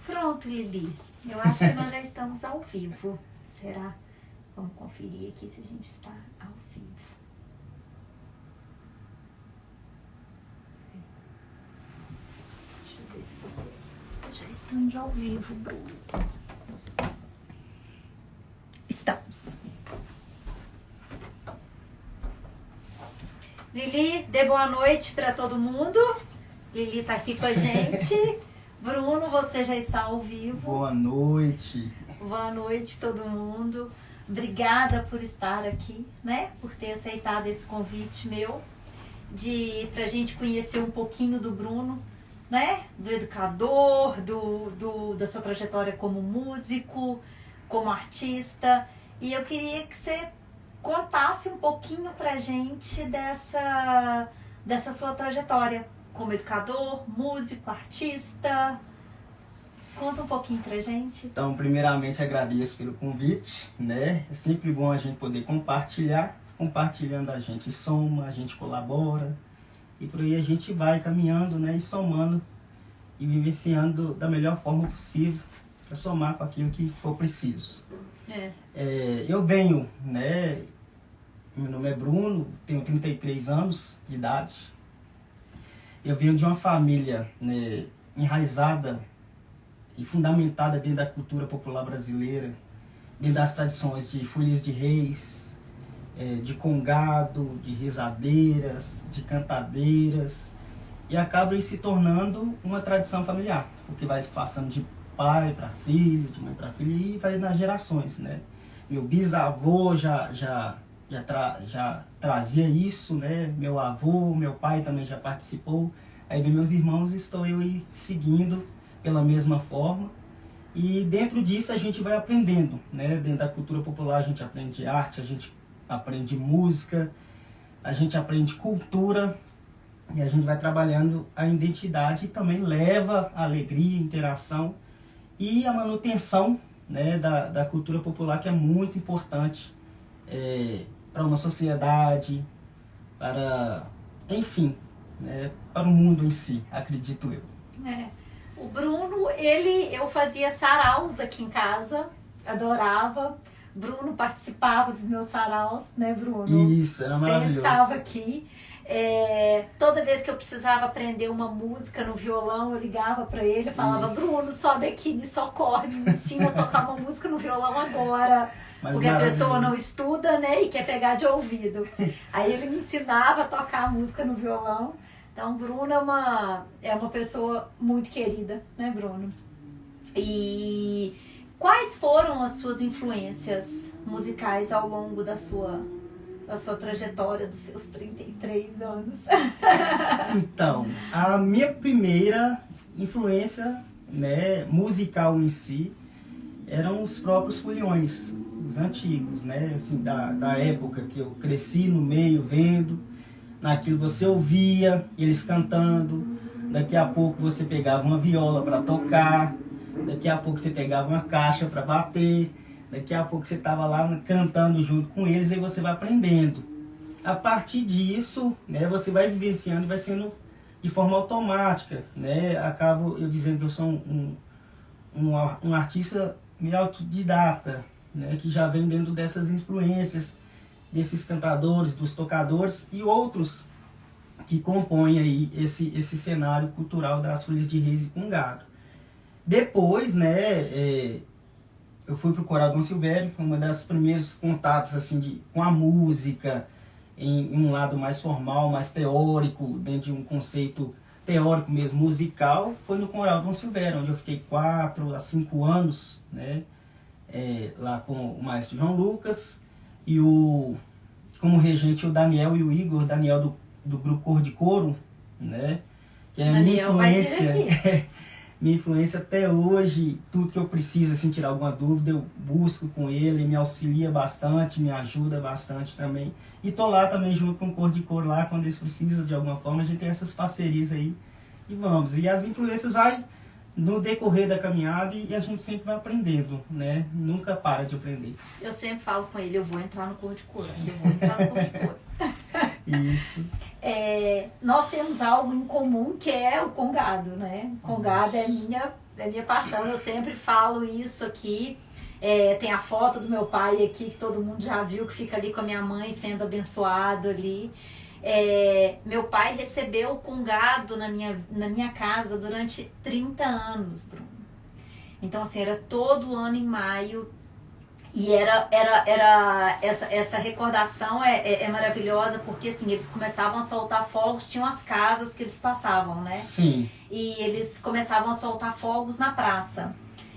Pronto, Lili. Eu acho que nós já estamos ao vivo. Será? Vamos conferir aqui se a gente está ao vivo. Deixa eu ver se já estamos ao vivo, Bruno. Estamos. Lili, dê boa noite para todo mundo. Lili está aqui com a gente. Bruno, você já está ao vivo. Boa noite. Boa noite, todo mundo. Obrigada por estar aqui, né? Por ter aceitado esse convite meu pra gente conhecer um pouquinho do Bruno, né? Do educador, da sua trajetória como músico, como artista. E eu queria que você contasse um pouquinho pra gente dessa sua trajetória como educador, músico, artista. Conta um pouquinho pra gente. Então, primeiramente, agradeço pelo convite, né? É sempre bom a gente poder compartilhar. Compartilhando a gente soma, a gente colabora. E por aí a gente vai caminhando, né? E somando e vivenciando da melhor forma possível para somar com aquilo que for preciso. Eu venho, né? Meu nome é Bruno, tenho 33 anos de idade. Eu venho de uma família, né, enraizada e fundamentada dentro da cultura popular brasileira, dentro das tradições de folias de reis, de congado, de rezadeiras, de cantadeiras, e acaba se tornando uma tradição familiar, porque vai se passando de pai para filho, de mãe para filho, e vai nas gerações, né? Meu bisavô já trazia isso, né? Meu avô, meu pai também já participou. Aí vem meus irmãos, estou eu aí seguindo pela mesma forma. E dentro disso a gente vai aprendendo, né? Dentro da cultura popular a gente aprende arte, a gente aprende música, a gente aprende cultura, e a gente vai trabalhando a identidade e também leva a alegria, interação e a manutenção, né, da cultura popular, que é muito importante para uma sociedade, para, enfim, né, para o mundo em si, acredito eu. O Bruno, eu fazia saraus aqui em casa, adorava. Bruno participava dos meus saraus, né, Bruno? Isso, era maravilhoso. Sempre estava aqui. Toda vez que eu precisava aprender uma música no violão, eu ligava para ele e falava: isso. Bruno, sobe aqui, me socorre, me ensina a tocar uma música no violão agora. Mas porque a pessoa não estuda, né, e quer pegar de ouvido. Aí ele me ensinava a tocar a música no violão. Então, Bruno é uma pessoa muito querida, né, Bruno? E quais foram as suas influências musicais ao longo da sua trajetória, dos seus 33 anos? Então, a minha primeira influência, né, musical em si eram os próprios foliões, os antigos, né, assim, da época que eu cresci no meio, vendo. Naquilo você ouvia eles cantando, daqui a pouco você pegava uma viola para tocar, daqui a pouco você pegava uma caixa para bater, daqui a pouco você estava lá cantando junto com eles, e aí você vai aprendendo. A partir disso, né, você vai vivenciando e vai sendo de forma automática, né? Acabo eu dizendo que eu sou um artista meio autodidata, né, que já vem dentro dessas influências, desses cantadores, dos tocadores e outros que compõem aí esse cenário cultural das folias de reis e congado. Depois, né, eu fui para o Coral Dom Silvério, uma das primeiros contatos assim, com a música, em um lado mais formal, mais teórico, dentro de um conceito teórico mesmo, musical, foi no Coral Dom Silvério, onde eu fiquei 4 a 5 anos, né, lá com o maestro João Lucas, e como regente o Daniel e o Igor, Daniel do grupo Cor de Coro, né? Que é minha influência até hoje. Tudo que eu preciso, assim, tirar alguma dúvida, eu busco com ele me auxilia bastante, me ajuda bastante também. E tô lá também junto com o Cor de Coro lá, quando eles precisam de alguma forma, a gente tem essas parcerias aí e vamos. E as influências vai no decorrer da caminhada e a gente sempre vai aprendendo, né? Nunca para de aprender. Eu sempre falo com ele, eu vou entrar no Cor de Coro, eu vou entrar no Cor de Coro. Isso. nós temos algo em comum que é o congado, né? O congado é minha paixão, eu sempre falo isso aqui. Tem a foto do meu pai aqui, que todo mundo já viu, que fica ali com a minha mãe sendo abençoado ali. Meu pai recebeu o congado na minha casa durante 30 anos, Bruno. Então, assim, era todo ano em maio. E essa recordação é maravilhosa, porque assim, eles começavam a soltar fogos, tinham as casas que eles passavam, né? Sim. E eles começavam a soltar fogos na praça.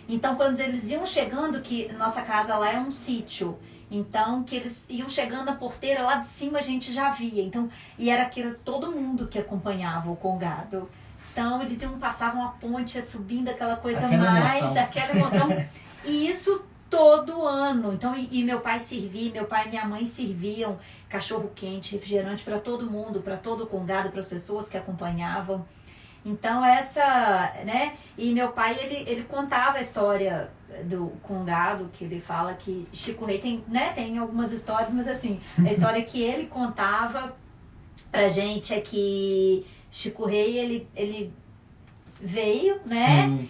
Então, quando eles iam chegando, que nossa casa lá é um sítio, então que eles iam chegando a porteira lá de cima, a gente já via. Então, e era todo mundo que acompanhava o congado. Então, eles passavam a ponte, subindo aquela coisa aquela emoção. E isso todo ano. Então, e meu pai e minha mãe serviam cachorro quente, refrigerante para todo mundo, para todo o congado, para as pessoas que acompanhavam. Então, né? E meu pai, ele contava a história do congado, que ele fala que Chico Rei tem algumas histórias, mas assim, a história que ele contava pra gente é que Chico Rei, ele veio, né? Sim.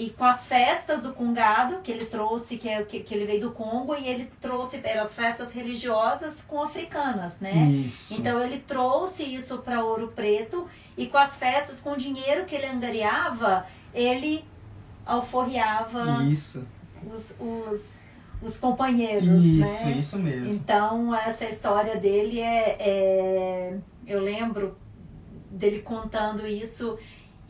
E com as festas do congado que ele trouxe, que ele veio do Congo, e ele trouxe as festas religiosas com africanas, né? Isso. Então ele trouxe isso para Ouro Preto, e com as festas, com o dinheiro que ele angariava, ele alforriava Isso. os companheiros, né? Isso mesmo. Então essa história dele eu lembro dele contando isso.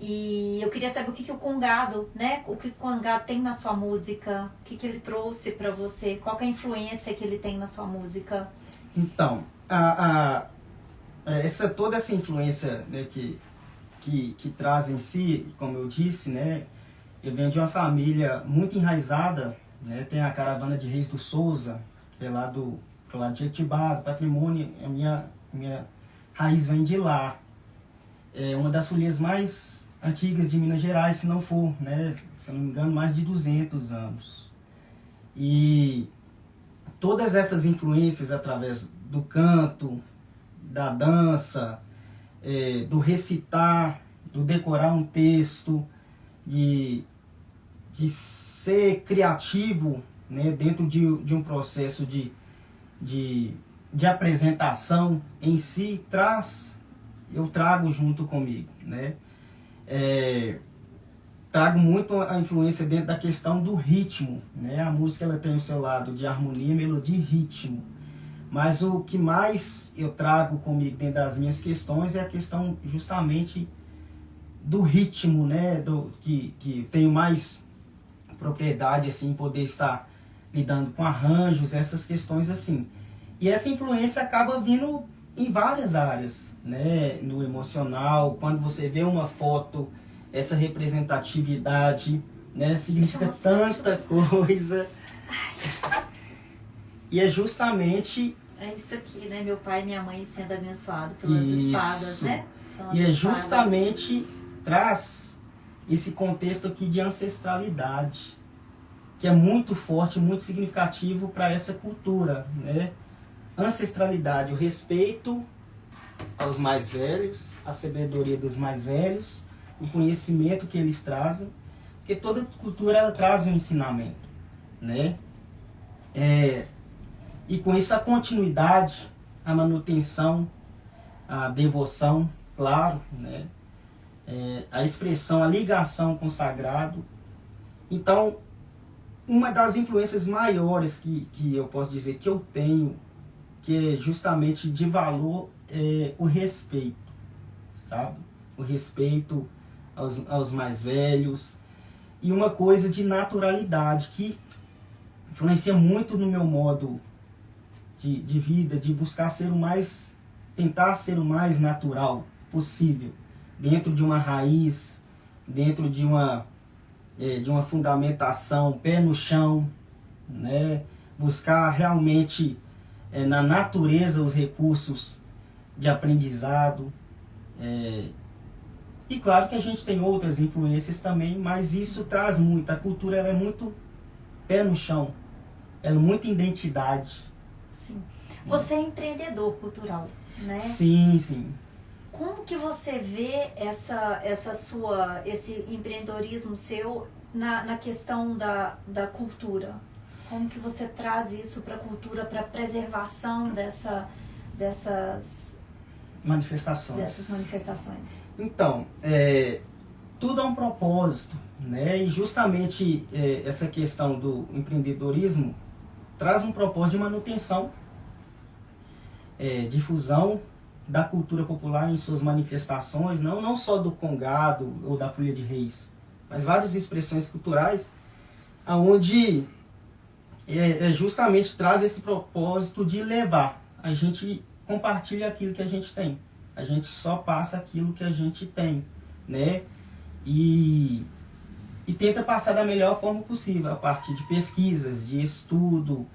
E eu queria saber o que o congado, né? O que o congado tem na sua música, o que ele trouxe para você, qual que é a influência que ele tem na sua música? Então, toda essa influência, né, que traz em si, como eu disse, né? Eu venho de uma família muito enraizada, né? Tem a caravana de Reis do Souza, que é lá do lado de Etibá, do patrimônio, a minha raiz vem de lá. É uma das folias mais antigas de Minas Gerais, se não for, né, se eu não me engano, mais de 200 anos. E todas essas influências através do canto, da dança, do recitar, do decorar um texto, de ser criativo, né, dentro de um processo de apresentação em si, eu trago junto comigo, né? Trago muito a influência dentro da questão do ritmo, né? A música ela tem o seu lado de harmonia, melodia e ritmo, mas o que mais eu trago comigo dentro das minhas questões é a questão justamente do ritmo, né? Que tenho mais propriedade assim, poder estar lidando com arranjos, essas questões assim. E essa influência acaba vindo em várias áreas, né? No emocional, quando você vê uma foto, essa representatividade, né? Significa tanta coisa. E é justamente... É isso aqui, né? Meu pai e minha mãe sendo abençoados pelas espadas, né? E é justamente, traz esse contexto aqui de ancestralidade, que é muito forte, muito significativo para essa cultura, né? Ancestralidade, o respeito aos mais velhos, a sabedoria dos mais velhos, o conhecimento que eles trazem, porque toda cultura ela traz um ensinamento, né? E com isso a continuidade, a manutenção, a devoção, claro, né? A expressão, a ligação com o sagrado. Então, uma das influências maiores que eu posso dizer que eu tenho, que é justamente de valor, é o respeito, sabe? O respeito aos mais velhos. E uma coisa de naturalidade que influencia muito no meu modo de vida, de buscar tentar ser o mais natural possível, dentro de uma raiz, dentro de uma fundamentação, pé no chão, né? Buscar realmente na natureza os recursos de aprendizado. E claro que a gente tem outras influências também, mas isso traz muito. A cultura ela é muito pé no chão, ela é muita identidade. Sim. Você é empreendedor cultural, né? Sim, sim. Como que você vê esse empreendedorismo seu na questão da cultura? Como que você traz isso para a cultura, para a preservação dessas manifestações? Então, tudo é um propósito, né? E justamente essa questão do empreendedorismo traz um propósito de manutenção, difusão da cultura popular em suas manifestações, não só do congado ou da folia de reis, mas várias expressões culturais, aonde justamente traz esse propósito de levar. A gente compartilha aquilo que a gente tem. A gente só passa aquilo que a gente tem, né? E tenta passar da melhor forma possível, a partir de pesquisas, de estudo,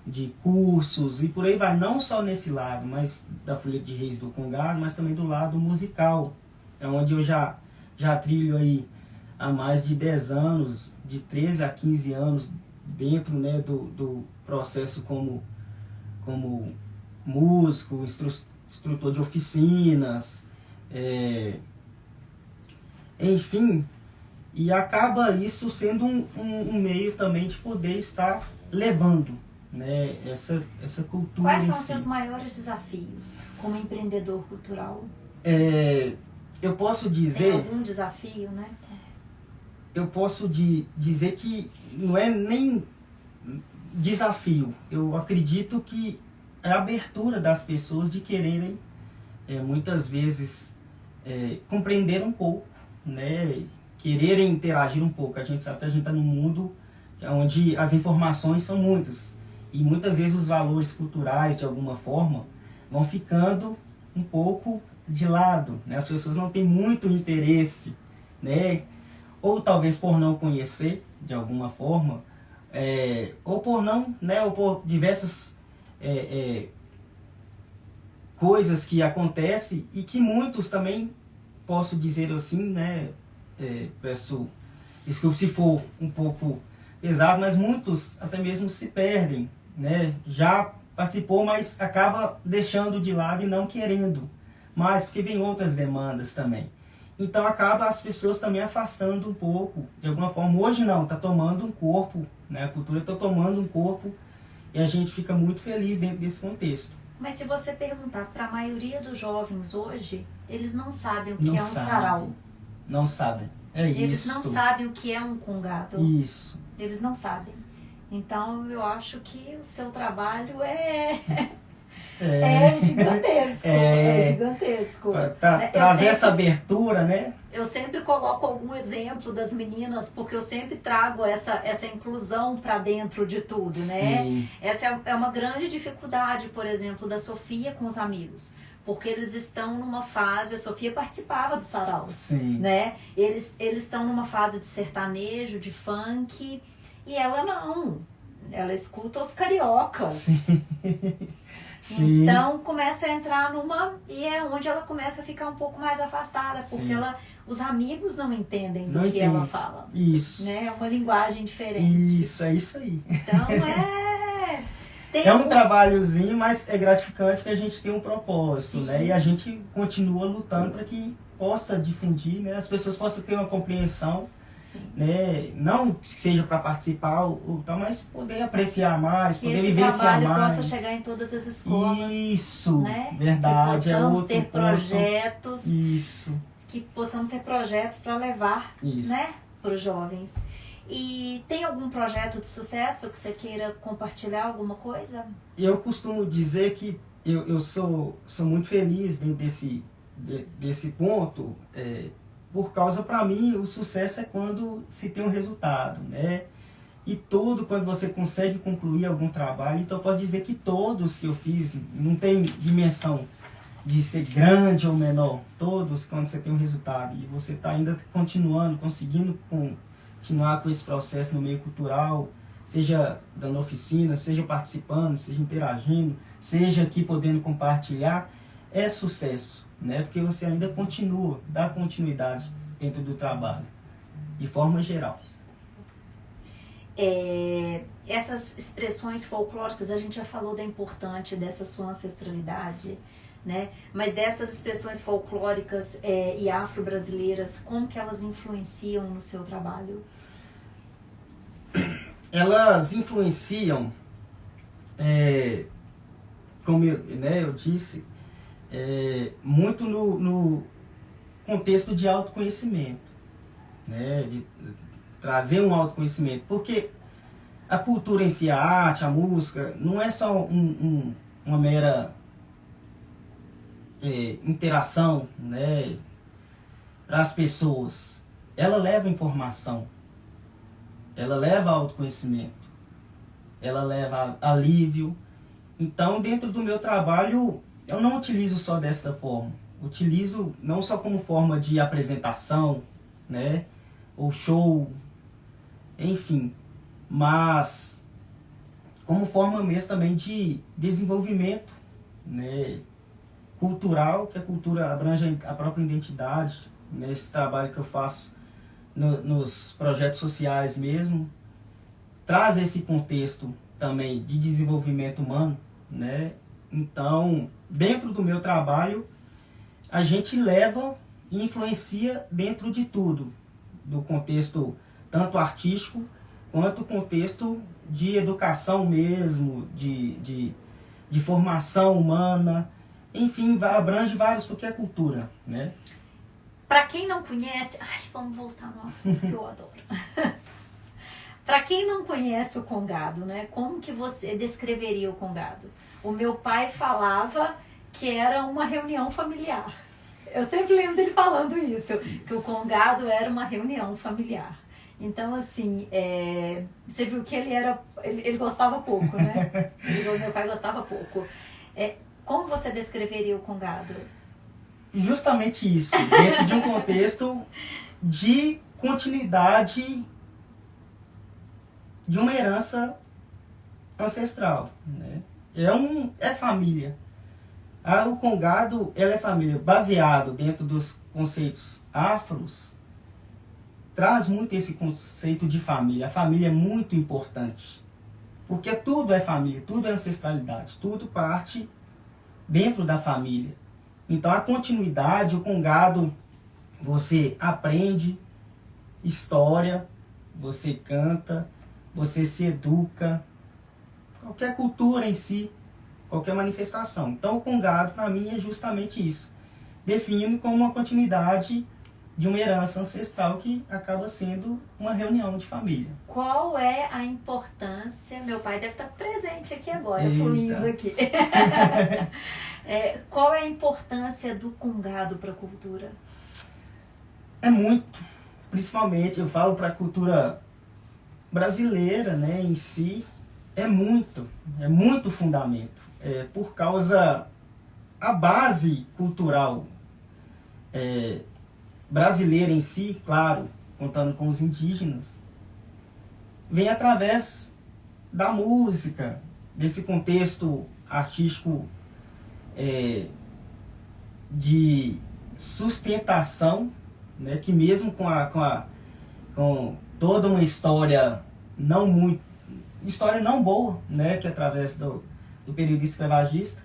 de cursos e por aí vai. Não só nesse lado, mas da folia de reis do congado, mas também do lado musical, onde eu já trilho aí há mais de 10 anos, de 13 a 15 anos, dentro, né, do processo como músico, instrutor de oficinas, enfim, e acaba isso sendo um meio também de poder estar levando, né, essa cultura. Quais são os seus maiores desafios como empreendedor cultural? Eu posso dizer... Tem algum desafio, né? Eu posso dizer que não é nem desafio. Eu acredito que é a abertura das pessoas de quererem, muitas vezes, compreender um pouco, né? Quererem interagir um pouco. A gente sabe que a gente está num mundo onde as informações são muitas. E muitas vezes os valores culturais, de alguma forma, vão ficando um pouco de lado, né? As pessoas não têm muito interesse, né? Ou talvez por não conhecer de alguma forma, ou por não, né, ou por diversas coisas que acontecem e que muitos também, posso dizer assim, né, peço desculpa se for um pouco pesado, mas muitos até mesmo se perdem, né, já participou, mas acaba deixando de lado e não querendo mais, porque vem outras demandas também. Então acaba as pessoas também afastando um pouco, de alguma forma. Hoje não, está tomando um corpo, né? A cultura está tomando um corpo e a gente fica muito feliz dentro desse contexto. Mas se você perguntar para a maioria dos jovens hoje, eles não sabem o que é um sarau. Não sabem, Eles não sabem o que é um congado. Isso. Eles não sabem. Então eu acho que o seu trabalho é gigantesco. É gigantesco. Trazer essa abertura, né? Eu sempre coloco algum exemplo das meninas, porque eu sempre trago essa inclusão para dentro de tudo, né? Sim. Essa é uma grande dificuldade, por exemplo, da Sofia com os amigos. Porque eles estão numa fase, a Sofia participava do sarau, né? Eles estão numa fase de sertanejo, de funk, e ela não. Ela escuta os cariocas. Sim. Então começa a entrar e é onde ela começa a ficar um pouco mais afastada, porque os amigos não entendem do que ela fala. Isso. Né? É uma linguagem diferente. Isso, é isso aí. Então é um trabalhozinho, mas é gratificante que a gente tem um propósito, né? E a gente continua lutando para que possa difundir, né? As pessoas possam ter uma compreensão. Né? Não que seja para participar ou tal, mas poder apreciar mais, que poder esse vivenciar trabalho mais. possa chegar em todas as escolas. Isso, né? verdade. Que possamos ter projetos. Ponto. Isso. Que possamos ter projetos para levar, isso, né, para os jovens. E tem algum projeto de sucesso que você queira compartilhar, alguma coisa? Eu costumo dizer que eu sou muito feliz dentro desse ponto. Por causa, para mim, o sucesso é quando se tem um resultado, né? E quando você consegue concluir algum trabalho, então eu posso dizer que todos que eu fiz, não tem dimensão de ser grande ou menor, todos quando você tem um resultado e você está ainda conseguindo continuar com esse processo no meio cultural, seja dando oficina, seja participando, seja interagindo, seja aqui podendo compartilhar, é sucesso. Né? Porque você ainda dá continuidade dentro do trabalho, de forma geral. essas expressões folclóricas, a gente já falou da importância dessa sua ancestralidade, né? Mas dessas expressões folclóricas e afro-brasileiras, como que elas influenciam no seu trabalho? Elas influenciam, como eu disse, muito no contexto de autoconhecimento, né? De trazer um autoconhecimento, porque a cultura em si, a arte, a música, não é só uma mera interação, né, para as pessoas. Ela leva informação, ela leva autoconhecimento, ela leva alívio. Então, dentro do meu trabalho, eu não utilizo só desta forma. Utilizo não só como forma de apresentação, né, ou show, enfim, mas como forma mesmo também de desenvolvimento, né, cultural, que a cultura abrange a própria identidade, nesse trabalho que eu faço nos projetos sociais mesmo, traz esse contexto também de desenvolvimento humano, né? Então, dentro do meu trabalho, a gente leva e influencia dentro de tudo, do contexto tanto artístico, quanto o contexto de educação mesmo, de formação humana, enfim, abrange vários, porque é cultura, né? Para quem não conhece... vamos voltar no assunto que eu adoro. Para quem não conhece o Congado, né? Como que você descreveria o Congado? O meu pai falava que era uma reunião familiar. Eu sempre lembro dele falando isso, que o Congado era uma reunião familiar. Então, assim, você viu que ele gostava pouco, né? Meu pai gostava pouco. Como você descreveria o Congado? Justamente isso, dentro de um contexto de continuidade de uma herança ancestral, né? É família. O Congado, ela é família, baseado dentro dos conceitos afros, traz muito esse conceito de família. A família é muito importante, porque tudo é família, tudo é ancestralidade, tudo parte dentro da família. Então a continuidade, o Congado, você aprende história, você canta, você se educa, qualquer cultura em si, qualquer manifestação. Então o Congado para mim é justamente isso. Defino como uma continuidade de uma herança ancestral que acaba sendo uma reunião de família. Qual é a importância? Meu pai deve estar presente aqui agora, Eita. fluindo aqui. Qual é a importância do Congado para a cultura? É muito, principalmente eu falo para a cultura brasileira, né, em si, é muito fundamento. Por causa a base cultural brasileira em si, claro, contando com os indígenas, vem através da música, desse contexto artístico de sustentação, né, que mesmo com toda uma história não boa, né, que através do período escravagista,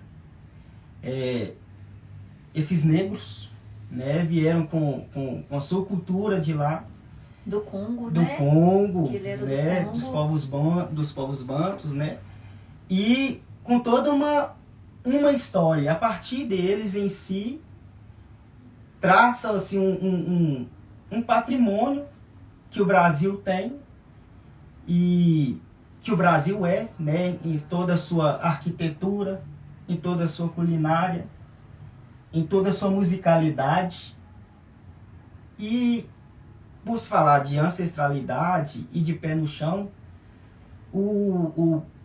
esses negros, né, vieram com a sua cultura de lá, do Congo, do né? Congo, Que ele era né, do Congo. dos povos bantos, né, e com toda uma história. A partir deles em si, traça assim, um patrimônio que o Brasil tem e que o Brasil né, em toda a sua arquitetura, em toda a sua culinária, em toda a sua musicalidade. E por se falar de ancestralidade e de pé no chão,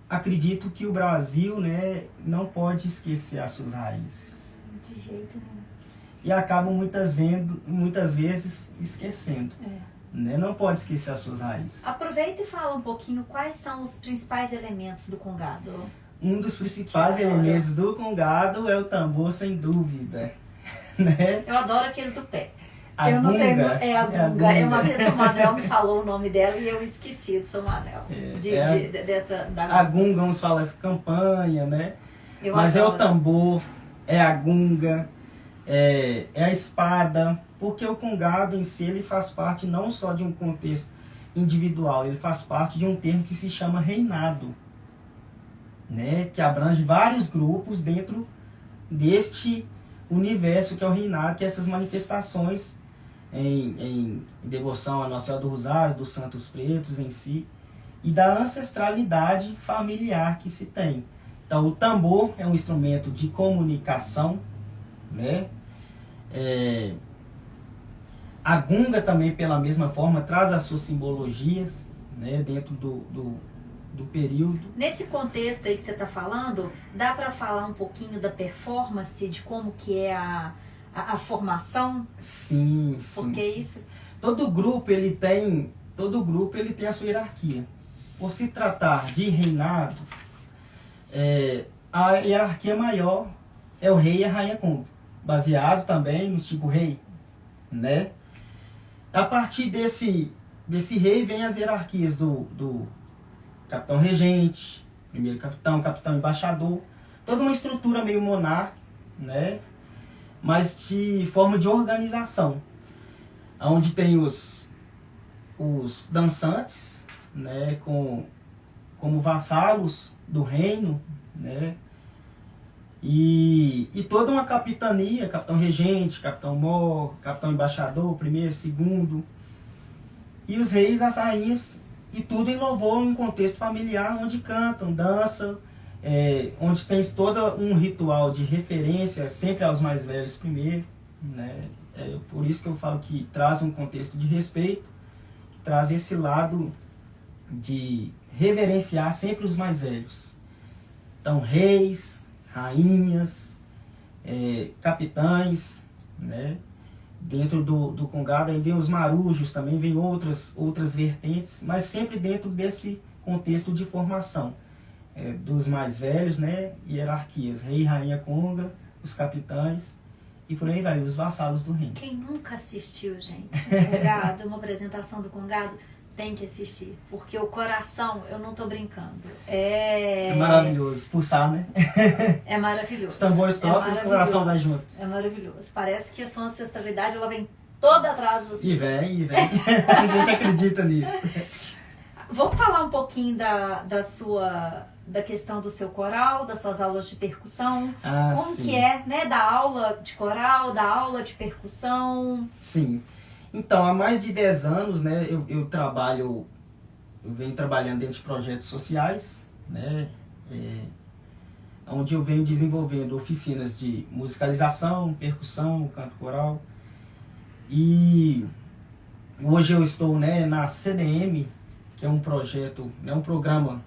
acredito que o Brasil, né, não pode esquecer as suas raízes. De jeito nenhum. E acabam muitas vezes esquecendo. Né? Não pode esquecer as suas raízes. Aproveita e fala um pouquinho quais são os principais elementos do Congado. Um dos principais elementos do Congado é o tambor, sem dúvida. Né? Eu adoro aquele do pé. Eu não sei, Gunga. é a Gunga. Uma vez o Manel me falou o nome dela e eu esqueci do seu Manel. A Gunga, uns falam de campanha, né? Mas adoro. é o tambor, é a Gunga, é a espada, porque o congado em si ele faz parte não só de um contexto individual, ele faz parte de um termo que se chama reinado, né? Que abrange vários grupos dentro deste universo que é o reinado, que é essas manifestações em devoção a Nossa Senhora do Rosário, dos Santos Pretos em si, e da ancestralidade familiar que se tem. Então, o tambor é um instrumento de comunicação, né? A gunga também, pela mesma forma, traz as suas simbologias, né, dentro do período. Nesse contexto aí que você está falando, dá para falar um pouquinho da performance, de como que é a formação? Sim, sim. Porque isso... Todo grupo ele tem a sua hierarquia. Por se tratar de reinado, a hierarquia maior é o rei e a rainha conga, baseado também no tipo rei, né? A partir desse rei vem as hierarquias do capitão regente, primeiro capitão embaixador, toda uma estrutura meio monárquica, né? Mas de forma de organização, onde tem os dançantes, né? Como vassalos do reino, né? E toda uma capitania, capitão regente, capitão mor, capitão embaixador, primeiro, segundo, e os reis, as rainhas, e tudo em louvor, em contexto familiar, onde cantam, dançam, onde tem todo um ritual de referência sempre aos mais velhos primeiro, né? Por isso que eu falo que traz um contexto de respeito, que traz esse lado de reverenciar sempre os mais velhos. Então, reis, rainhas, capitães, né? Dentro do congado, aí vem os marujos, também vem outras vertentes, mas sempre dentro desse contexto de formação dos mais velhos, né? Hierarquias, rei, rainha, conga, os capitães e por aí vai, os vassalos do reino. Quem nunca assistiu, gente, Congado, uma apresentação do Congado, tem que assistir, porque o coração, eu não tô brincando, é maravilhoso, pulsar, né? É maravilhoso. Os tambores tocam e o coração vai junto. É maravilhoso. Parece que a sua ancestralidade, ela vem toda atrás de você. E vem. A gente acredita nisso. Vamos falar um pouquinho da questão do seu coral, das suas aulas de percussão. Como sim. que é, né? Da aula de coral, da aula de percussão. Sim. Então, há mais de 10 anos, né, eu venho trabalhando dentro de projetos sociais, né, onde eu venho desenvolvendo oficinas de musicalização, percussão, canto coral. E hoje eu estou, né, na CDM, que é um projeto, né, um programa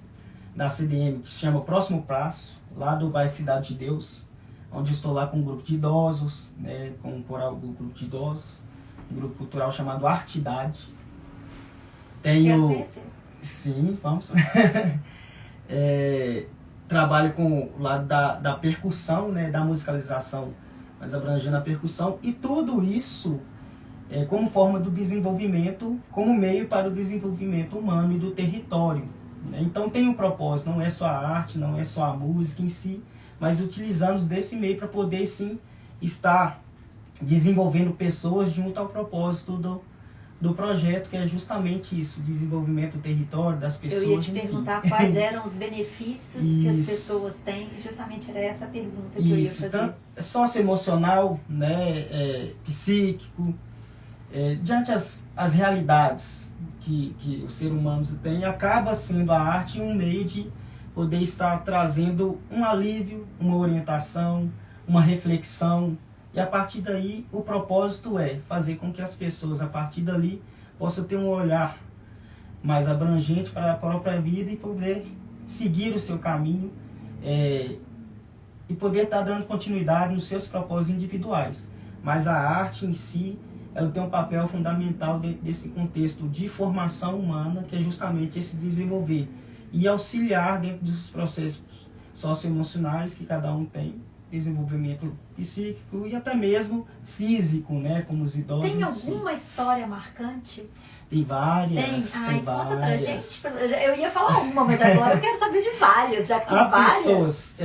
da CDM que se chama Próximo Passo, lá do bairro Cidade de Deus, onde eu estou lá com um grupo de idosos, né, com um coral do grupo de idosos. Um grupo cultural chamado Artidade. Sim, vamos. Trabalho com o lado da percussão, né, da musicalização, mas abrangendo a percussão, e tudo isso como forma do desenvolvimento, como meio para o desenvolvimento humano e do território, né? Então tem um propósito, não é só a arte, não é só a música em si, mas utilizamos desse meio para poder sim estar desenvolvendo pessoas junto ao propósito do projeto, que é justamente isso, desenvolvimento do território, das pessoas. Eu ia te perguntar quais eram os benefícios que as pessoas têm, justamente era essa a pergunta que eu ia fazer. Tanto socioemocional, né, psíquico, diante as realidades que o ser humano tem, acaba sendo a arte um meio de poder estar trazendo um alívio, uma orientação, uma reflexão. E a partir daí, o propósito é fazer com que as pessoas, a partir dali, possam ter um olhar mais abrangente para a própria vida e poder seguir o seu caminho e poder estar dando continuidade nos seus propósitos individuais. Mas a arte em si, ela tem um papel fundamental dentro desse contexto de formação humana, que é justamente esse desenvolver e auxiliar dentro dos processos socioemocionais que cada um tem, desenvolvimento psíquico e até mesmo físico, né, como os idosos. Tem alguma história marcante? Tem várias. Tem? Ai, tem conta pra várias. gente. Eu ia falar uma, mas agora eu quero saber de várias, já que tem Há várias. pessoas,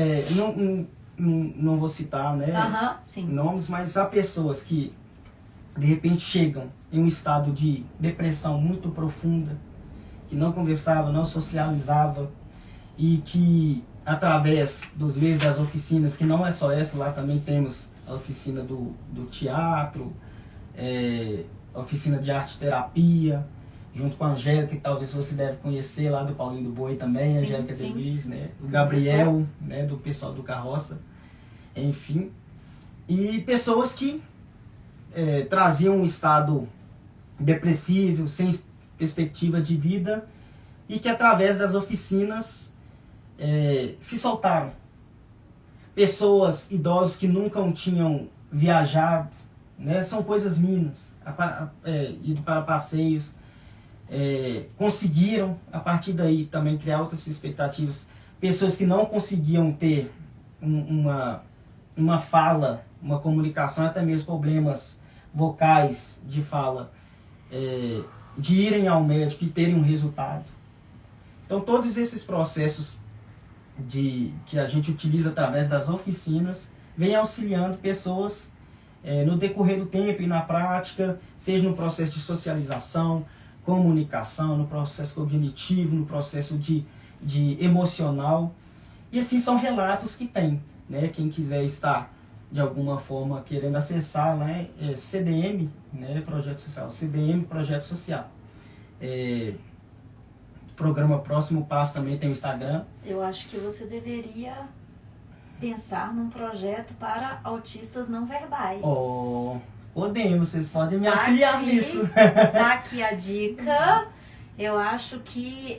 não vou citar, né, Sim. nomes, mas há pessoas que de repente chegam em um estado de depressão muito profunda, que não conversava, não socializava, e que através dos meios das oficinas, que não é só essa, lá também temos a oficina do teatro, a oficina de arte terapia, junto com a Angélica, que talvez você deve conhecer, lá do Paulinho do Boi também, a Angélica Devis, né, o Gabriel, né, do pessoal do Carroça, enfim, e pessoas que traziam um estado depressivo, sem perspectiva de vida, e que através das oficinas se soltaram. Pessoas, idosos que nunca tinham viajado, né, são coisas mínimas, ido para passeios, conseguiram a partir daí também criar outras expectativas. Pessoas que não conseguiam ter uma fala, uma comunicação, até mesmo problemas vocais de fala, de irem ao médico e terem um resultado. Então todos esses processos que a gente utiliza através das oficinas vem auxiliando pessoas no decorrer do tempo e na prática, seja no processo de socialização, comunicação, no processo cognitivo, no processo de emocional. E assim são relatos que tem, né? Quem quiser estar de alguma forma querendo acessar, né, CDM, né, Projeto Social, CDM Projeto Social. Programa Próximo Passo também tem o Instagram. Eu acho que você deveria pensar num projeto para autistas não verbais. Podemos, vocês podem me auxiliar nisso. Está aqui a dica. Eu acho que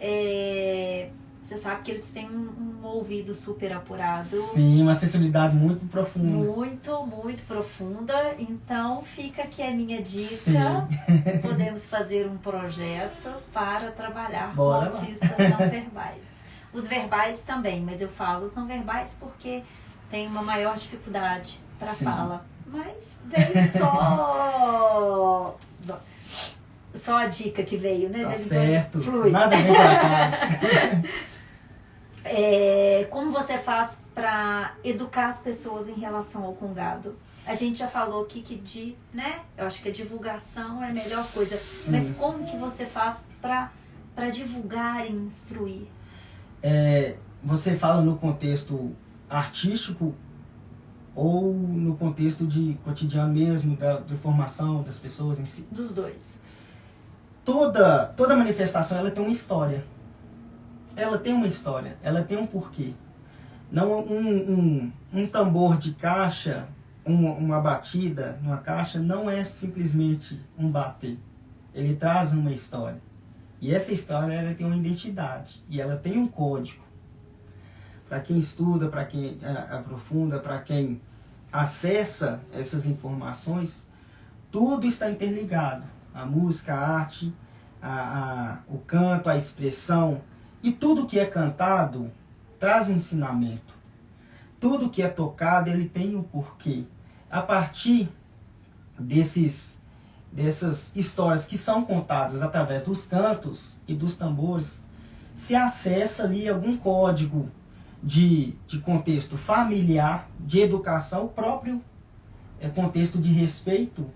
você sabe que eles têm um ouvido super apurado. Sim, uma sensibilidade muito profunda. Muito, muito profunda. Então fica aqui a minha dica. Sim. Podemos fazer um projeto para trabalhar Bora com lá. autistas não verbais. Os verbais também, mas eu falo os não verbais porque tem uma maior dificuldade para Sim. fala. Mas veio só a dica que veio, né? Tá Ele certo. flui. Nada vem para casa. Como você faz para educar as pessoas em relação ao Congado? A gente já falou aqui né? Eu acho que a divulgação é a melhor coisa. Sim. Mas como que você faz para divulgar e instruir? Você fala no contexto artístico ou no contexto de cotidiano mesmo, de formação das pessoas em si? Dos dois. Toda manifestação ela tem uma história. Ela tem uma história, ela tem um porquê. Não um tambor de caixa, uma batida numa caixa, não é simplesmente um bater. Ele traz uma história. E essa história ela tem uma identidade. E ela tem um código. Para quem estuda, para quem aprofunda, para quem acessa essas informações, tudo está interligado. A música, a arte, o canto, a expressão. E tudo que é cantado traz um ensinamento. Tudo que é tocado, ele tem um porquê. A partir dessas histórias que são contadas através dos cantos e dos tambores, se acessa ali algum código de contexto familiar, de educação, o próprio contexto de respeito,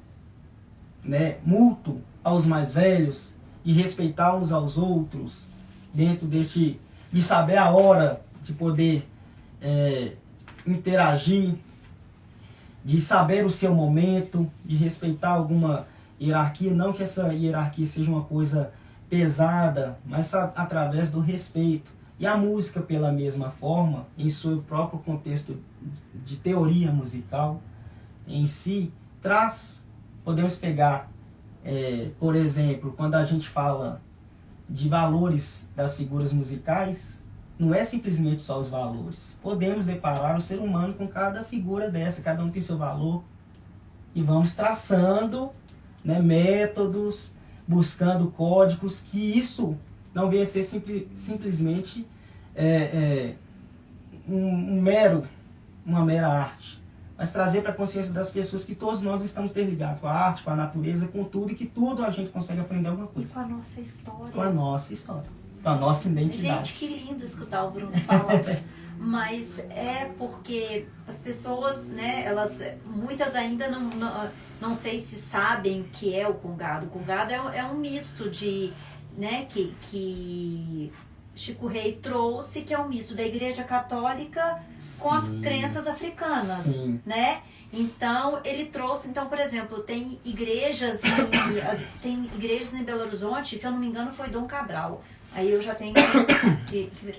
né, mútuo aos mais velhos, de respeitar uns aos outros, dentro de saber a hora de poder interagir, de saber o seu momento, de respeitar alguma hierarquia, não que essa hierarquia seja uma coisa pesada, mas através do respeito. E a música, pela mesma forma, em seu próprio contexto de teoria musical, em si, podemos pegar, por exemplo, quando a gente fala de valores das figuras musicais, não é simplesmente só os valores. Podemos deparar o ser humano com cada figura dessa, cada um tem seu valor, e vamos traçando, né, métodos, buscando códigos, que isso não venha a ser simplesmente um uma mera arte, mas trazer para a consciência das pessoas que todos nós estamos interligados com a arte, com a natureza, com tudo, e que tudo a gente consegue aprender alguma E coisa. com a nossa história. Com a nossa história, com a nossa identidade. Gente, que lindo escutar o Bruno falar. Mas é porque as pessoas, né, muitas ainda não sei se sabem que é o Congado. O Congado é um misto de, né, que Chico Rei trouxe, que é um misto da Igreja Católica com as crenças africanas, né? Então, ele trouxe, então, por exemplo, tem igrejas em Belo Horizonte, se eu não me engano foi Dom Cabral. Aí eu já tenho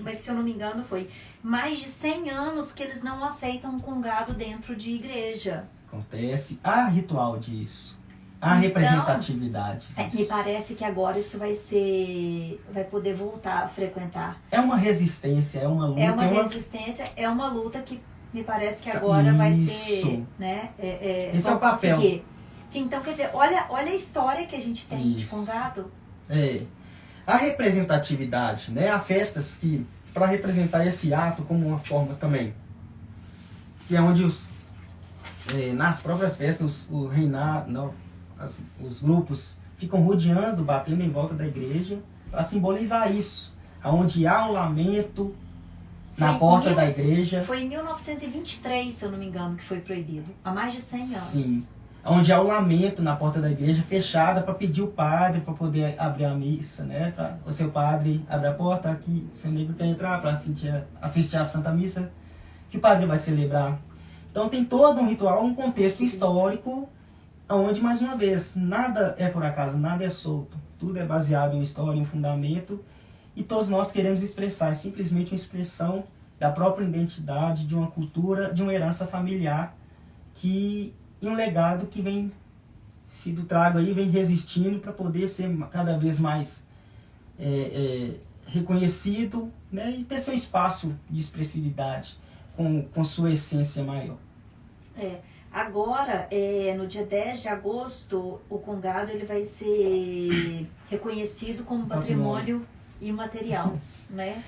mas se eu não me engano foi mais de 100 anos que eles não aceitam Congado dentro de igreja. Acontece, há ritual disso, há representatividade disso. Me parece que agora isso vai poder voltar a frequentar. É uma resistência, é uma luta. É uma resistência, é uma luta que me parece que agora vai ser, né? Esse é o papel. Conseguir. Sim, então quer dizer, olha a história que a gente tem de Congado. A representatividade, né? Há festas que, para representar esse ato como uma forma também, que é onde nas próprias festas o reinado, os grupos ficam rodeando, batendo em volta da igreja para simbolizar isso, aonde há um lamento na porta da igreja. Foi em 1923, se eu não me engano, que foi proibido, há mais de 100 anos. Sim. Onde há o lamento na porta da igreja fechada para pedir o padre para poder abrir a missa, né? O seu padre abre a porta aqui, o seu amigo quer entrar para assistir a Santa Missa que o padre vai celebrar. Então tem todo um ritual, um contexto histórico, onde, mais uma vez, nada é por acaso, nada é solto. Tudo é baseado em história, em fundamento, e todos nós queremos expressar, é simplesmente uma expressão da própria identidade, de uma cultura, de uma herança familiar, e um legado que vem sido trago aí, vem resistindo para poder ser cada vez mais reconhecido, né, e ter seu espaço de expressividade com sua essência maior. Agora, no dia 10 de agosto, o Congado ele vai ser reconhecido como patrimônio imaterial, né?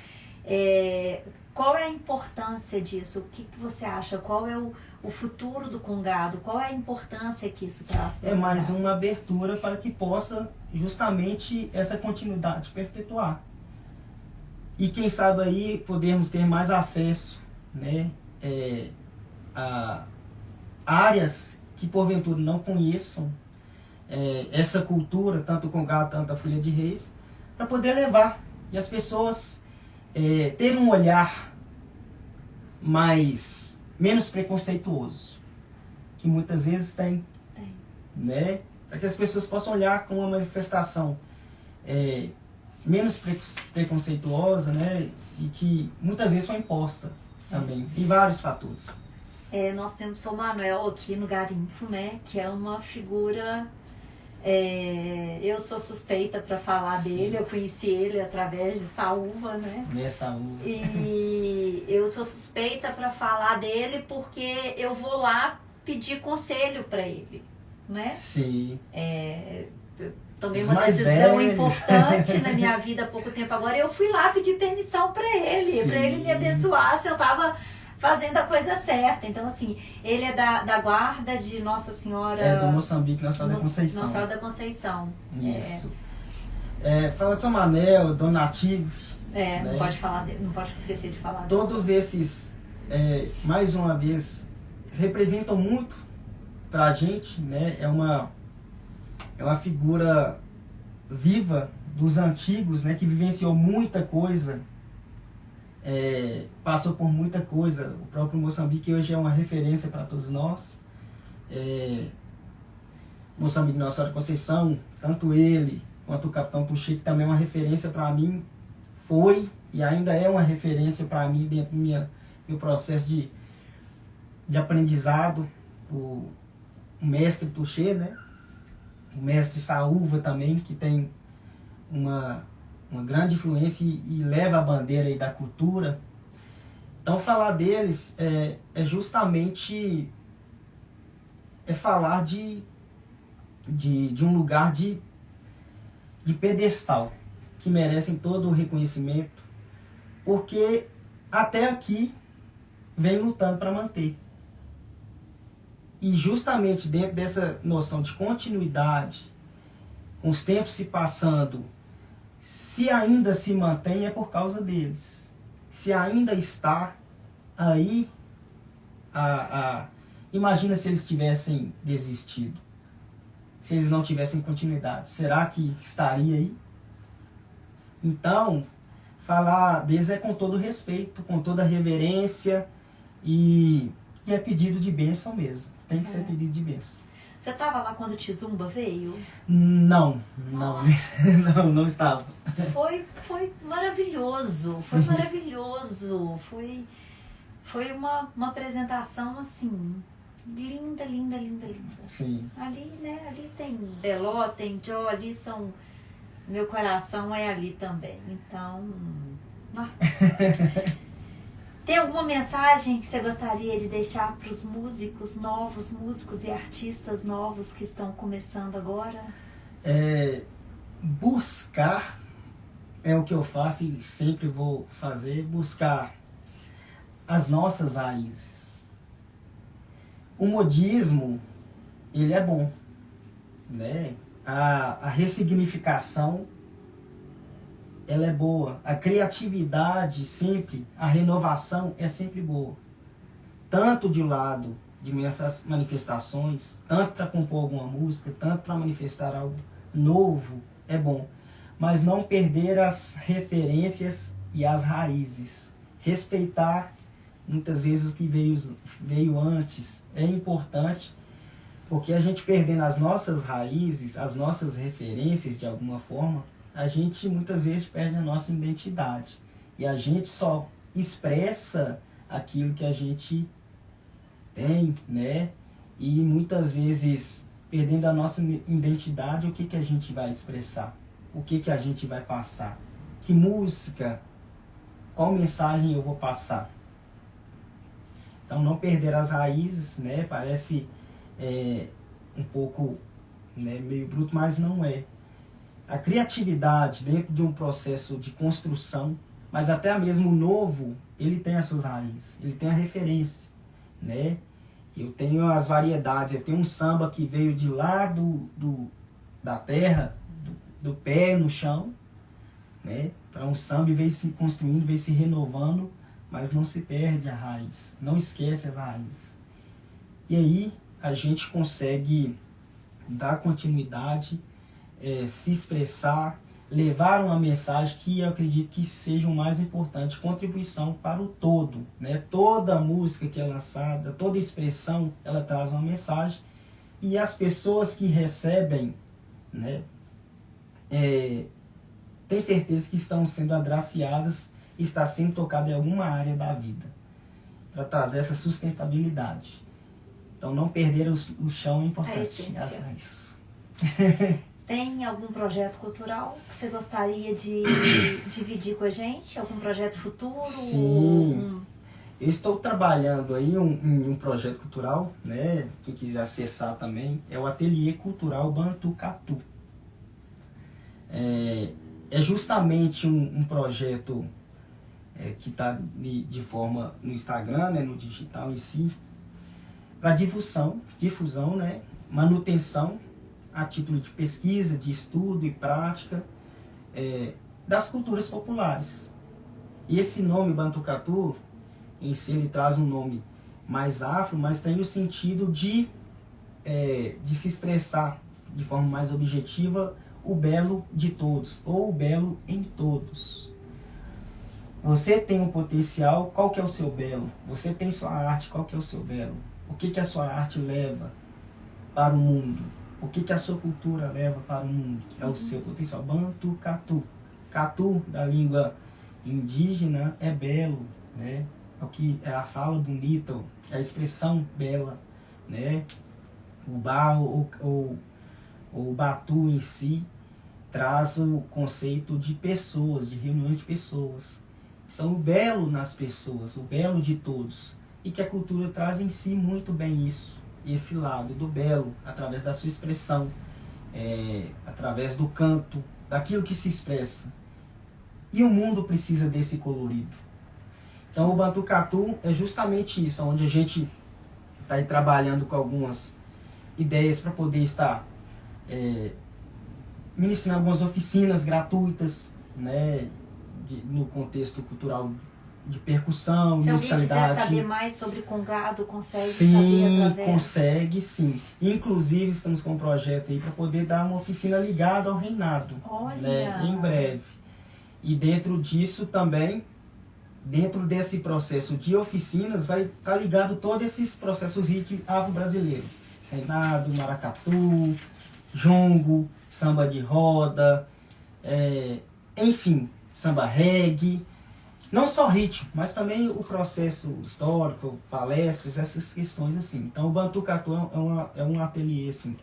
Qual é a importância disso? O que você acha? Qual é o futuro do Congado? Qual é a importância que isso traz para o Congado? É mais uma abertura para que possa justamente essa continuidade perpetuar. E quem sabe aí podemos ter mais acesso, né, a áreas que porventura não conheçam essa cultura, tanto o Congado, tanto a Folia de Reis, para poder levar e as pessoas ter um olhar menos preconceituoso, que muitas vezes tem. Né? Para que as pessoas possam olhar com uma manifestação menos preconceituosa, né? E que muitas vezes foi imposta também, em vários fatores. Nós temos o São Manuel aqui no Garimpo, né? Que é uma figura... eu sou suspeita para falar dele, eu conheci ele através de Saúva, né? Saúva. E eu sou suspeita para falar dele porque eu vou lá pedir conselho para ele, né? Sim. Tomei uma decisão importante na minha vida há pouco tempo agora. Eu fui lá pedir permissão para ele me abençoar se eu estava fazendo a coisa certa. Então, assim, ele é da guarda de Nossa Senhora... do Moçambique, Nossa Senhora da Conceição. Nossa Senhora da Conceição. Isso. Fala de São Manuel, Donativo. Né? Não pode falar dele, não pode esquecer de falar dele. Todos esses, mais uma vez, representam muito pra gente, né? É uma figura viva dos antigos, né? Que vivenciou muita coisa, passou por muita coisa. O próprio Moçambique hoje é uma referência para todos nós. Moçambique, Nossa Senhora da Conceição, tanto ele quanto o Capitão Tuxê, que também é uma referência para mim, foi e ainda é uma referência para mim dentro do meu processo de aprendizado. O mestre Tuxê, né? O mestre Saúva também, que tem uma grande influência e leva a bandeira aí da cultura. Então, falar deles é justamente falar de um lugar de pedestal, que merecem todo o reconhecimento, porque até aqui vem lutando para manter. E justamente dentro dessa noção de continuidade, com os tempos se passando, se ainda se mantém é por causa deles. Se ainda está aí, imagina se eles tivessem desistido. Se eles não tivessem continuidade. Será que estaria aí? Então, falar deles é com todo respeito, com toda reverência e é pedido de bênção mesmo. Tem que ser pedido de bênção. Você estava lá quando o Tizumba veio? Não estava. Foi maravilhoso, foi maravilhoso. Foi uma apresentação assim, linda. Sim. Ali, né, ali tem Beló, tem Jó, ali são... Meu coração é ali também, então... Tem alguma mensagem que você gostaria de deixar para os músicos novos, músicos e artistas novos que estão começando agora? Buscar é o que eu faço e sempre vou fazer, buscar as nossas raízes. O modismo, ele é bom, né? A ressignificação, ela é boa. A criatividade sempre, a renovação é sempre boa. Tanto de lado de manifestações, tanto para compor alguma música, tanto para manifestar algo novo, é bom. Mas não perder as referências e as raízes. Respeitar, muitas vezes, o que veio antes. É importante, porque a gente perdendo as nossas raízes, as nossas referências de alguma forma, a gente muitas vezes perde a nossa identidade. E a gente só expressa aquilo que a gente tem, né? E muitas vezes, perdendo a nossa identidade, o que a gente vai expressar? O que a gente vai passar? Que música? Qual mensagem eu vou passar? Então, não perder as raízes, né? Parece um pouco, né, meio bruto, mas não é. A criatividade dentro de um processo de construção, mas até mesmo o novo, ele tem as suas raízes, ele tem a referência, né? Eu tenho as variedades, eu tenho um samba que veio de lá da terra, do pé no chão, né? Para um samba e veio se construindo, veio se renovando, mas não se perde a raiz, não esquece as raízes. E aí a gente consegue dar continuidade, se expressar, levar uma mensagem que eu acredito que seja o mais importante, contribuição para o todo, né? Toda música que é lançada, toda expressão, ela traz uma mensagem, e as pessoas que recebem, né, tem certeza que estão sendo agraciadas e está sendo tocada em alguma área da vida, para trazer essa sustentabilidade. Então, não perder o chão é importante. É isso. Tem algum projeto cultural que você gostaria de dividir com a gente? Algum projeto futuro? Sim. Eu estou trabalhando aí em um projeto cultural, né? Quem quiser acessar também, é o Ateliê Cultural Bantucatu. É justamente um projeto que está de forma no Instagram, né, no digital em si, para difusão, né, manutenção a título de pesquisa, de estudo e prática das culturas populares. E esse nome Bantucatu, em si, ele traz um nome mais afro, mas tem o sentido de se expressar de forma mais objetiva o belo de todos, ou o belo em todos. Você tem um potencial, qual que é o seu belo? Você tem sua arte, qual que é o seu belo? O que a sua arte leva para o mundo? O que a sua cultura leva para o mundo? É o seu potencial. Bantucatu. Catu, da língua indígena, é belo, né? É a fala bonita, é a expressão bela, né? O batu em si traz o conceito de pessoas, de reuniões de pessoas. São o belo nas pessoas, o belo de todos. E que a cultura traz em si muito bem isso, esse lado do belo, através da sua expressão, através do canto, daquilo que se expressa. E o mundo precisa desse colorido. Então o Bantucatu é justamente isso, onde a gente está aí trabalhando com algumas ideias para poder estar ministrando algumas oficinas gratuitas, né, no contexto cultural de percussão, Se musicalidade. alguém quiser saber mais sobre Congado, consegue sim, saber através? Consegue, sim. Inclusive, estamos com um projeto aí para poder dar uma oficina ligada ao reinado. Olha! Né, em breve. E dentro disso também, dentro desse processo de oficinas, vai estar ligado todos esses processos afro-brasileiros. Reinado, maracatu, jongo, samba de roda, enfim, samba reggae. Não só ritmo, mas também o processo histórico, palestras, essas questões assim. Então o Bantucatu é um ateliê assim,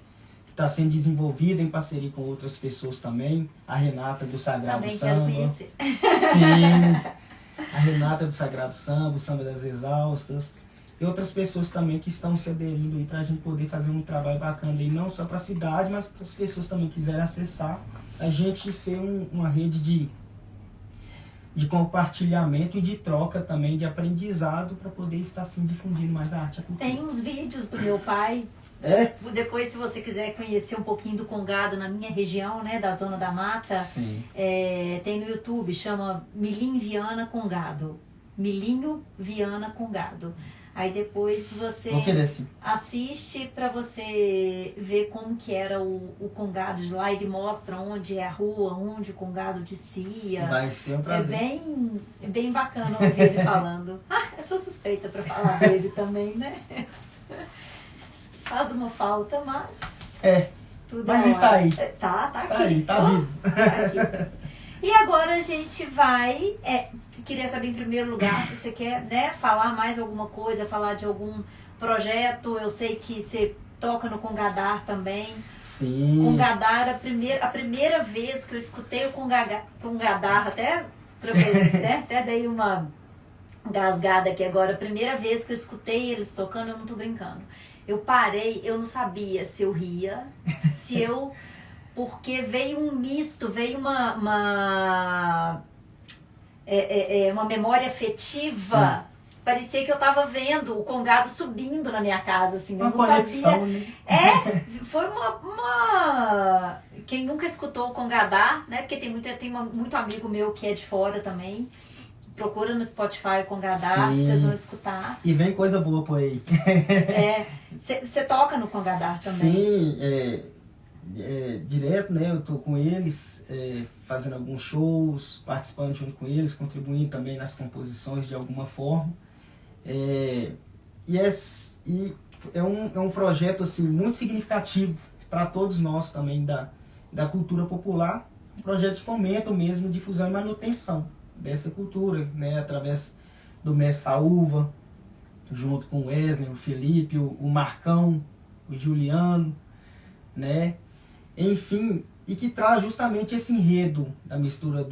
que está sendo desenvolvido em parceria com outras pessoas também. A Renata do Sagrado Também Samba. quero conhecer. Sim. A Renata do Sagrado Samba, o Samba das Exaustas. E outras pessoas também que estão se aderindo aí para a gente poder fazer um trabalho bacana aí, não só para a cidade, mas para as pessoas também quiserem acessar. A gente ser uma rede de compartilhamento e de troca também, de aprendizado, para poder estar assim difundindo mais a arte e a cultura. Tem uns vídeos do meu pai. Depois, se você quiser conhecer um pouquinho do Congado na minha região, né, da Zona da Mata, sim. Tem no YouTube, chama Milim Viana Congado. Milinho Viana Congado. Aí depois você assiste para você ver como que era o Congado de lá. Ele mostra onde é a rua, onde o Congado descia. Vai ser um prazer. É bem bacana ouvir ele falando. Eu sou suspeita para falar dele também, né? Faz uma falta, mas... Mas está aí. Tá está aqui. Aí, tá vivo. Tá aqui. E agora a gente vai... queria saber em primeiro lugar se você quer, né, falar mais alguma coisa, falar de algum projeto. Eu sei que você toca no Congadar também. Sim. Congadar, a primeira vez que eu escutei o Congadar, até dei uma gasgada aqui agora. A primeira vez que eu escutei eles tocando, eu não tô brincando. Eu parei, eu não sabia se eu ria, porque veio um misto, veio uma memória afetiva. Sim. Parecia que eu tava vendo o Congado subindo na minha casa, assim, eu não conexão, sabia. Né? Foi uma... Quem nunca escutou o Congadar, né? Porque tem muito amigo meu que é de fora também. Procura no Spotify o Congadar, vocês vão escutar. E vem coisa boa por aí. Você toca no Congadar também? Sim, direto, né? Eu tô com eles, fazendo alguns shows, participando junto com eles, contribuindo também nas composições de alguma forma. É um projeto assim, muito significativo para todos nós também da cultura popular. Um projeto de fomento mesmo, difusão e manutenção dessa cultura, né? Através do Mestre Saúva, junto com o Wesley, o Felipe, o Marcão, o Juliano, né? Enfim, e que traz justamente esse enredo da mistura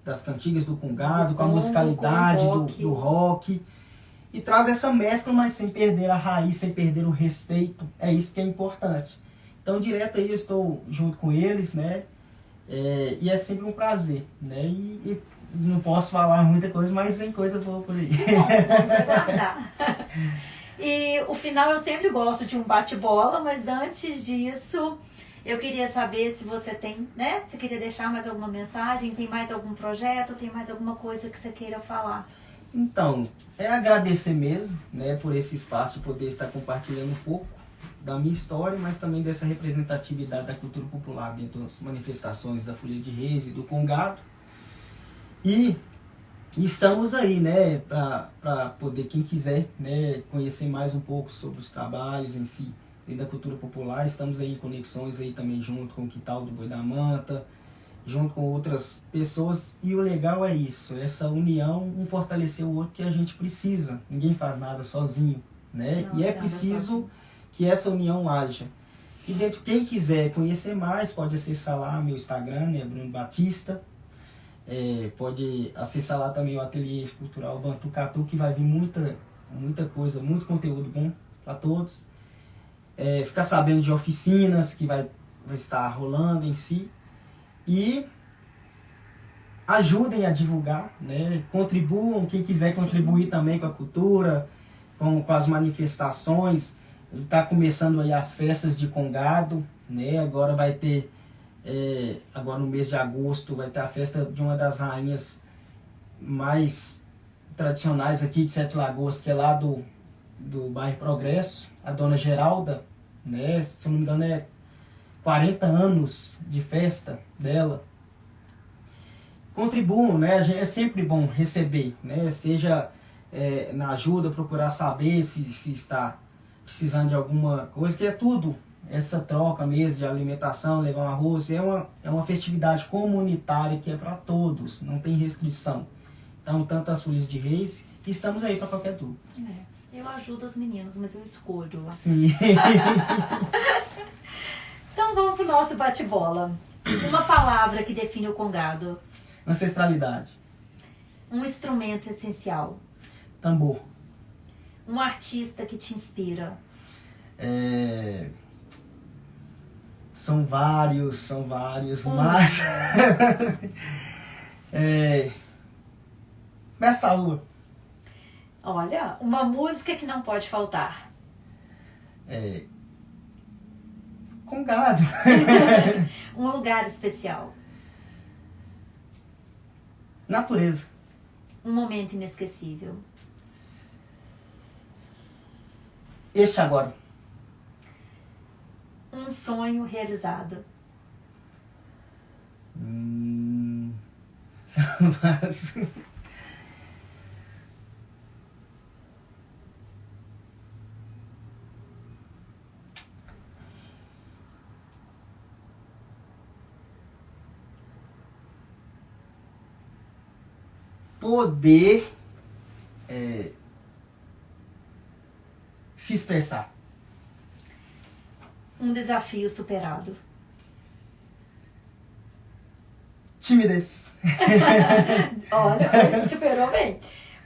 das cantigas do Congado, com a musicalidade do rock, e traz essa mescla, mas sem perder a raiz, sem perder o respeito. É isso que é importante. Então, direto aí eu estou junto com eles, né? E é sempre um prazer, né? E não posso falar muita coisa, mas vem coisa boa por aí. Bom, vamos aguardar. E o final eu sempre gosto de um bate-bola, mas antes disso, eu queria saber se você tem, né? Se queria deixar mais alguma mensagem, tem mais algum projeto, tem mais alguma coisa que você queira falar? Então, agradecer mesmo, né, por esse espaço de poder estar compartilhando um pouco da minha história, mas também dessa representatividade da cultura popular dentro das manifestações da Folia de Reis e do Congado. E estamos aí, né, para poder, quem quiser, né, conhecer mais um pouco sobre os trabalhos em si, dentro da cultura popular. Estamos aí em conexões aí também junto com o Quintal do Boi da Manta, junto com outras pessoas. E o legal é isso, essa união, um fortalecer o outro, que a gente precisa. Ninguém faz nada sozinho, né? Não, e é preciso que essa união haja. E dentro, quem quiser conhecer mais, pode acessar lá meu Instagram, né, Bruno Batista. Pode acessar lá também o Ateliê Cultural Bantucatu, que vai vir muita coisa, muito conteúdo bom para todos. Ficar sabendo de oficinas que vai estar rolando em si. E ajudem a divulgar, né? Contribuam, quem quiser contribuir também com a cultura, com as manifestações. Está começando aí as festas de Congado, né? Agora vai ter, agora no mês de agosto, vai ter a festa de uma das rainhas mais tradicionais aqui de Sete Lagoas, que é lá do bairro Progresso, a Dona Geralda, né? Se não me engano é 40 anos de festa dela. Contribuam, né? É sempre bom receber, né? Seja na ajuda, procurar saber se está precisando de alguma coisa, que é tudo essa troca mesmo de alimentação, levar um arroz, é uma festividade comunitária que é para todos, não tem restrição. Então, tanto as Folias de Reis, estamos aí para qualquer dúvida. Eu ajudo as meninas, mas eu escolho. Sim. Então vamos pro nosso bate-bola. Uma palavra que define o Congado. Ancestralidade. Um instrumento essencial. Tambor. Um artista que te inspira. São vários, mas... Nessa lua. Olha, uma música que não pode faltar. Congado. Um lugar especial. Natureza. Um momento inesquecível. Este agora. Um sonho realizado. São vários. Poder se expressar. Um desafio superado. Timidez. Olha, superou bem.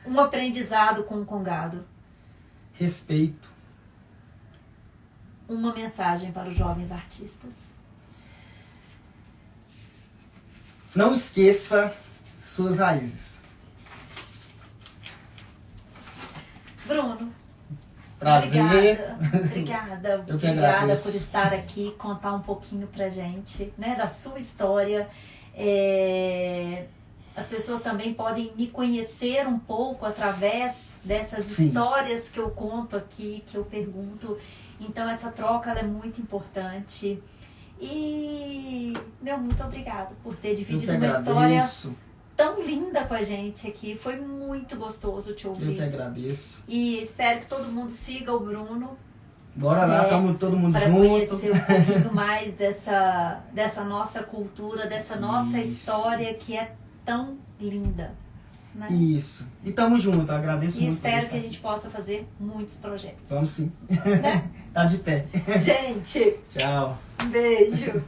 Um aprendizado com o Congado. Respeito. Uma mensagem para os jovens artistas. Não esqueça suas raízes. Bruno. Prazer. Obrigada. Eu que Obrigada agradeço. por estar aqui, contar um pouquinho pra gente, né, da sua história. As pessoas também podem me conhecer um pouco através dessas Sim. histórias que eu conto aqui, que eu pergunto. Então essa troca ela é muito importante. E, muito obrigada por ter Eu que dividido uma história agradeço. tão linda com a gente aqui. Foi muito gostoso te ouvir. Eu que agradeço. E espero que todo mundo siga o Bruno Bora lá, estamos todo mundo para junto. conhecer um pouquinho mais dessa nossa cultura, dessa nossa Isso. história que é tão linda. Né? Isso. E tamo junto, eu agradeço E muito. espero por que a estar gente possa fazer muitos projetos. Vamos sim. Né? Tá de pé. Gente, Tchau. um beijo.